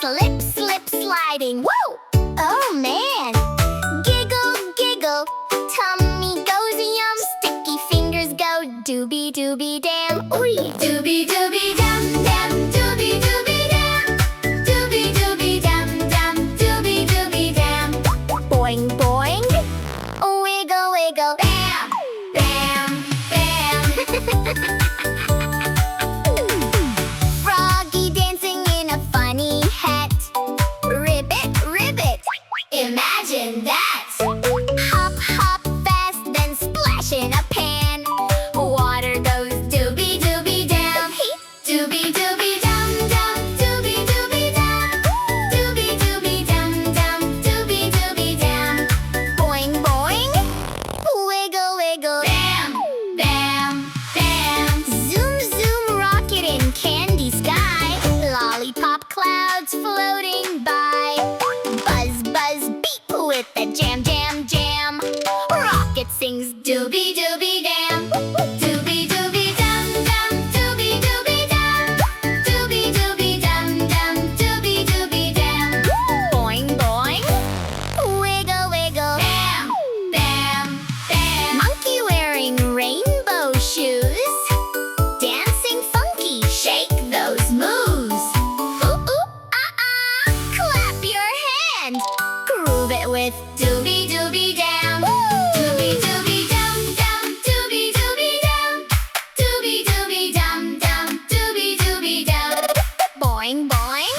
Slip, slip, sliding. Woo! Oh man! Giggle, giggle. Tummy goes yum. Sticky fingers go Dubi Dubi Dam. Ooh! Dubi Dubi Dam Dam. Dubi Dubi Dam. Dubi Dubi Dam Dam. Dubi Dubi Dam. Boing boing. Wiggle wiggle. Bam! Bam! Bam! Froggy dancing in a funny hat. Ribbit, ribbit. Imagine that! Hop, hop fast, then splash in a pan. Water goes Dubi Dubi Dam. Dubi Dubi Dam Dam. Dubi Dubi Dam. Dubi Dubi Dam Dam. Dubi Dubi Dam. Boing boing. Wiggle wiggle. Bam! Bam! Bam! Zoom zoom rocket in candy sky. Lollipop clouds floating by. Buzz buzz beep with the jam jam jam. Rocket sings Dubi Dubi Dam. Dubi Dubi Dam Dam. Dubi Dubi Dam. Dubi Dubi Dam Dam. Dubi Dubi Dam. Boing boing. Wiggle wiggle. Bam! Bam! Bam! Monkey wearing rainbow shoes. Dancing funky, shake those moves. Ooh ooh ah ah, clap your hand. Groove it with Dubi Dubi Dam. Dubi Dubi Dam Dam. Dubi Dubi Dam. Dubi Dubi Dam Dam. Dubi Dubi Dam. Boing boing.